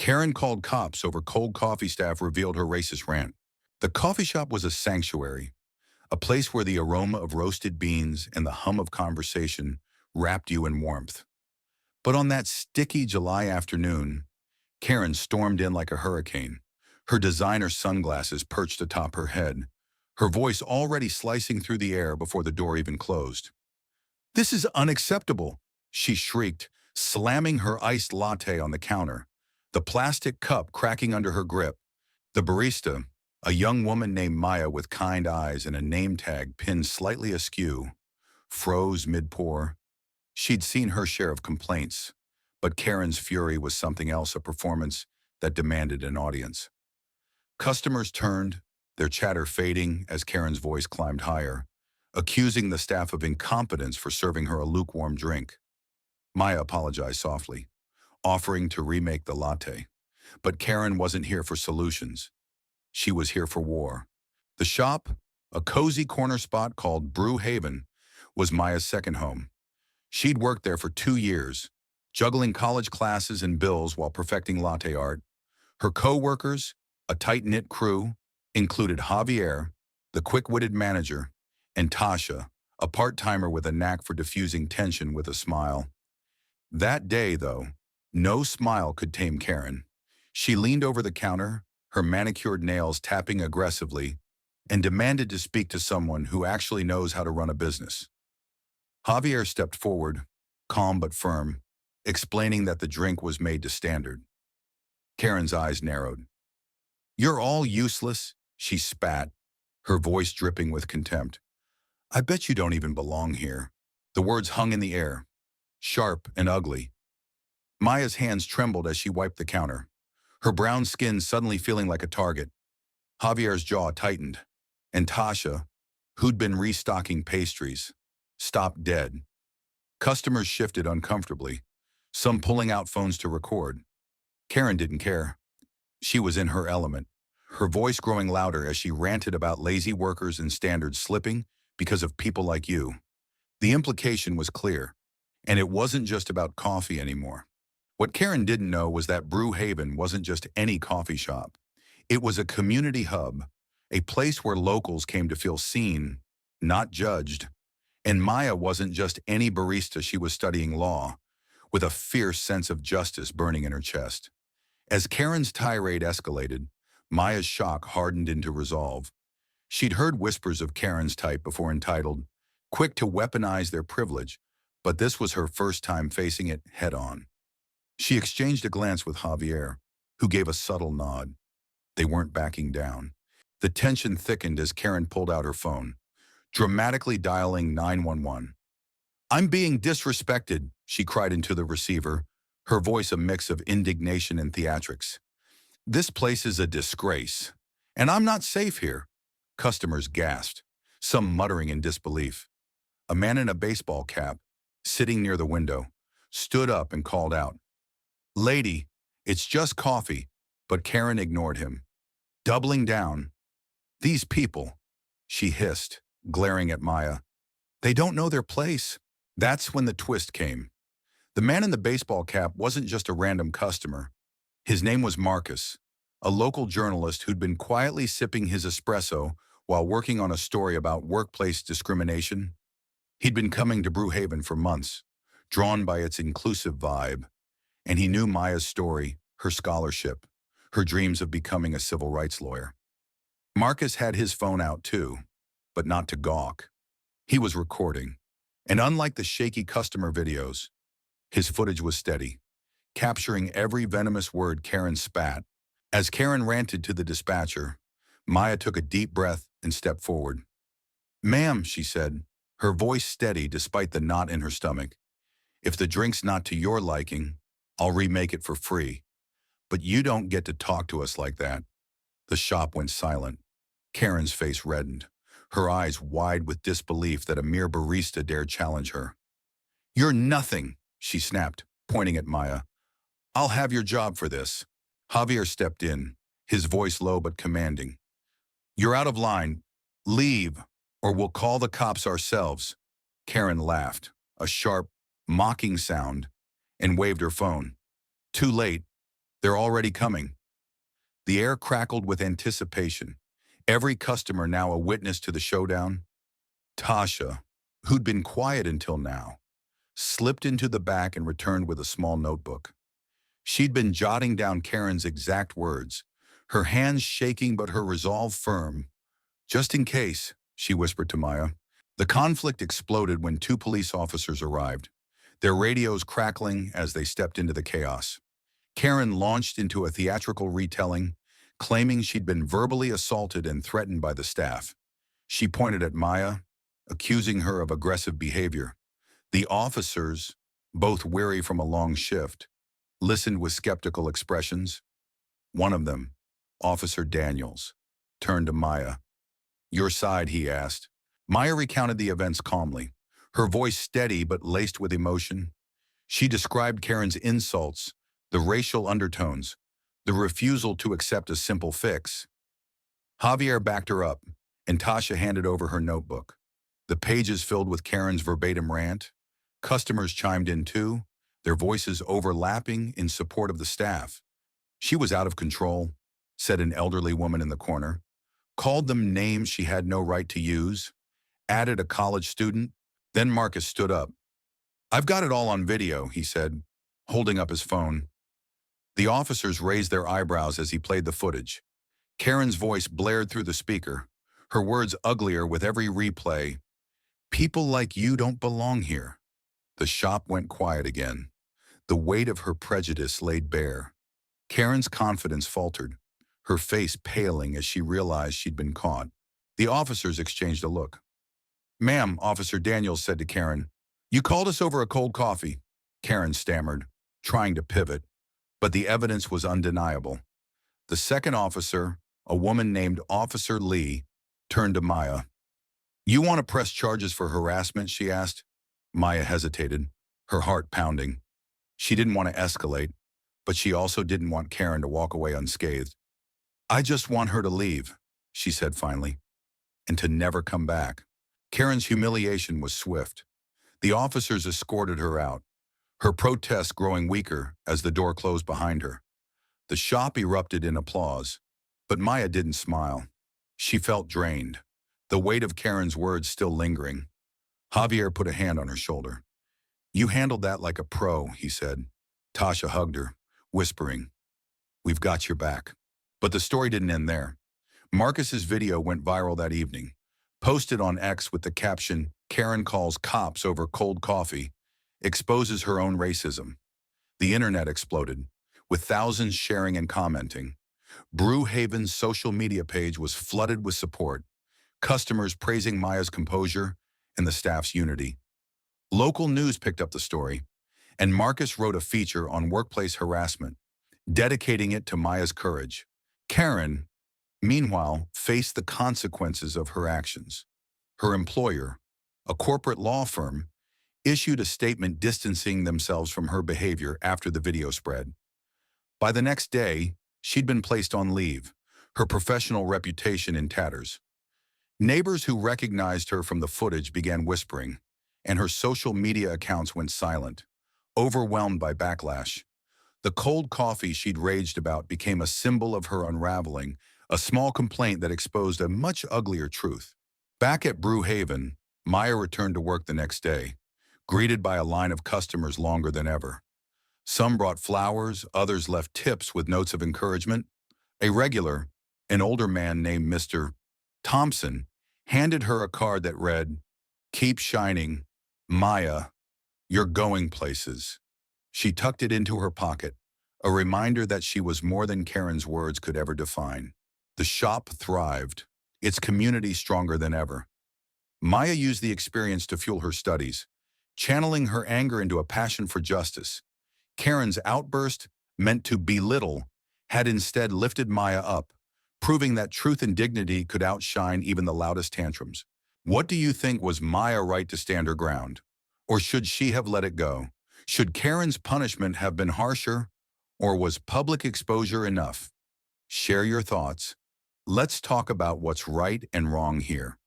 Karen called cops over cold coffee staff revealed her racist rant. The coffee shop was a sanctuary, a place where the aroma of roasted beans and the hum of conversation wrapped you in warmth. But on that sticky July afternoon, Karen stormed in like a hurricane, her designer sunglasses perched atop her head, her voice already slicing through the air before the door even closed. "This is unacceptable," she shrieked, slamming her iced latte on the counter, the plastic cup cracking under her grip. The barista, a young woman named Maya with kind eyes and a name tag pinned slightly askew, froze mid-pour. She'd seen her share of complaints, but Karen's fury was something else, a performance that demanded an audience. Customers turned, their chatter fading as Karen's voice climbed higher, accusing the staff of incompetence for serving her a lukewarm drink. Maya apologized softly, offering to remake the latte. But Karen wasn't here for solutions. She was here for war. The shop, a cozy corner spot called Brew Haven, was Maya's second home. She'd worked there for 2 years, juggling college classes and bills while perfecting latte art. Her co-workers, a tight-knit crew, included Javier, the quick-witted manager, and Tasha, a part-timer with a knack for diffusing tension with a smile. That day, though, no smile could tame Karen. She leaned over the counter, her manicured nails tapping aggressively, and demanded to speak to someone who actually knows how to run a business. Javier stepped forward, calm but firm, explaining that the drink was made to standard. Karen's eyes narrowed. "You're all useless," she spat, her voice dripping with contempt. "I bet you don't even belong here." The words hung in the air, sharp and ugly. Maya's hands trembled as she wiped the counter, her brown skin suddenly feeling like a target. Javier's jaw tightened, and Tasha, who'd been restocking pastries, stopped dead. Customers shifted uncomfortably, some pulling out phones to record. Karen didn't care. She was in her element, her voice growing louder as she ranted about lazy workers and standards slipping because of people like you. The implication was clear, and it wasn't just about coffee anymore. What Karen didn't know was that Brew Haven wasn't just any coffee shop. It was a community hub, a place where locals came to feel seen, not judged. And Maya wasn't just any barista, she was studying law, with a fierce sense of justice burning in her chest. As Karen's tirade escalated, Maya's shock hardened into resolve. She'd heard whispers of Karen's type before, entitled, quick to weaponize their privilege, but this was her first time facing it head-on. She exchanged a glance with Javier, who gave a subtle nod. They weren't backing down. The tension thickened as Karen pulled out her phone, dramatically dialing 911. "I'm being disrespected," she cried into the receiver, her voice a mix of indignation and theatrics. "This place is a disgrace, and I'm not safe here." Customers gasped, some muttering in disbelief. A man in a baseball cap, sitting near the window, stood up and called out, "Lady, it's just coffee," but Karen ignored him. Doubling down, "These people," she hissed, glaring at Maya, "they don't know their place." That's when the twist came. The man in the baseball cap wasn't just a random customer. His name was Marcus, a local journalist who'd been quietly sipping his espresso while working on a story about workplace discrimination. He'd been coming to Brew Haven for months, drawn by its inclusive vibe, and he knew Maya's story, her scholarship, her dreams of becoming a civil rights lawyer. Marcus had his phone out too, but not to gawk. He was recording, and unlike the shaky customer videos, his footage was steady, capturing every venomous word Karen spat. As Karen ranted to the dispatcher, Maya took a deep breath and stepped forward. "Ma'am," she said, her voice steady despite the knot in her stomach, "if the drink's not to your liking, I'll remake it for free. But you don't get to talk to us like that." The shop went silent. Karen's face reddened, her eyes wide with disbelief that a mere barista dared challenge her. "You're nothing," she snapped, pointing at Maya. "I'll have your job for this." Javier stepped in, his voice low but commanding. "You're out of line. Leave, or we'll call the cops ourselves." Karen laughed, a sharp, mocking sound, and waved her phone. Too late. They're already coming. The air crackled with anticipation. Every customer now a witness to the showdown. Tasha, who'd been quiet until now, slipped into the back and returned with a small notebook. She'd been jotting down Karen's exact words, her hands shaking but her resolve firm. Just in case, she whispered to Maya. The conflict exploded when two police officers arrived, their radios crackling as they stepped into the chaos. Karen launched into a theatrical retelling, claiming she'd been verbally assaulted and threatened by the staff. She pointed at Maya, accusing her of aggressive behavior. The officers, both weary from a long shift, listened with skeptical expressions. One of them, Officer Daniels, turned to Maya. "Your side," he asked. Maya recounted the events calmly, her voice steady but laced with emotion. She described Karen's insults, the racial undertones, the refusal to accept a simple fix. Javier backed her up, and Tasha handed over her notebook. The pages filled with Karen's verbatim rant. Customers chimed in too, their voices overlapping in support of the staff. "She was out of control," said an elderly woman in the corner. "Called them names she had no right to use," added a college student. Then Marcus stood up. "I've got it all on video," he said, holding up his phone. The officers raised their eyebrows as he played the footage. Karen's voice blared through the speaker, her words uglier with every replay. "People like you don't belong here." The shop went quiet again. The weight of her prejudice laid bare. Karen's confidence faltered, her face paling as she realized she'd been caught. The officers exchanged a look. "Ma'am," Officer Daniels said to Karen, "you called us over a cold coffee." Karen stammered, trying to pivot, but the evidence was undeniable. The second officer, a woman named Officer Lee, turned to Maya. "You want to press charges for harassment?" she asked. Maya hesitated, her heart pounding. She didn't want to escalate, but she also didn't want Karen to walk away unscathed. "I just want her to leave," she said finally, "and to never come back." Karen's humiliation was swift. The officers escorted her out, her protest growing weaker as the door closed behind her. The shop erupted in applause, but Maya didn't smile. She felt drained, the weight of Karen's words still lingering. Javier put a hand on her shoulder. "You handled that like a pro," he said. Tasha hugged her, whispering, "We've got your back." But the story didn't end there. Marcus's video went viral that evening, posted on X with the caption, "Karen calls cops over cold coffee, exposes her own racism." The internet exploded, with thousands sharing and commenting. Brewhaven's social media page was flooded with support, customers praising Maya's composure and the staff's unity. Local news picked up the story, and Marcus wrote a feature on workplace harassment, dedicating it to Maya's courage. Karen, meanwhile, faced the consequences of her actions. Her employer, a corporate law firm, issued a statement distancing themselves from her behavior after the video spread. By the next day, she'd been placed on leave, her professional reputation in tatters. Neighbors who recognized her from the footage began whispering, and her social media accounts went silent, overwhelmed by backlash. The cold coffee she'd raged about became a symbol of her unraveling, a small complaint that exposed a much uglier truth. Back at Brewhaven, Maya returned to work the next day, greeted by a line of customers longer than ever. Some brought flowers, others left tips with notes of encouragement. A regular, an older man named Mr. Thompson, handed her a card that read, "Keep shining, Maya, you're going places." She tucked it into her pocket, a reminder that she was more than Karen's words could ever define. The shop thrived, its community stronger than ever. Maya used the experience to fuel her studies, channeling her anger into a passion for justice. Karen's outburst, meant to belittle, had instead lifted Maya up, proving that truth and dignity could outshine even the loudest tantrums. What do you think? Was Maya right to stand her ground? Or should she have let it go? Should Karen's punishment have been harsher? Or was public exposure enough? Share your thoughts. Let's talk about what's right and wrong here.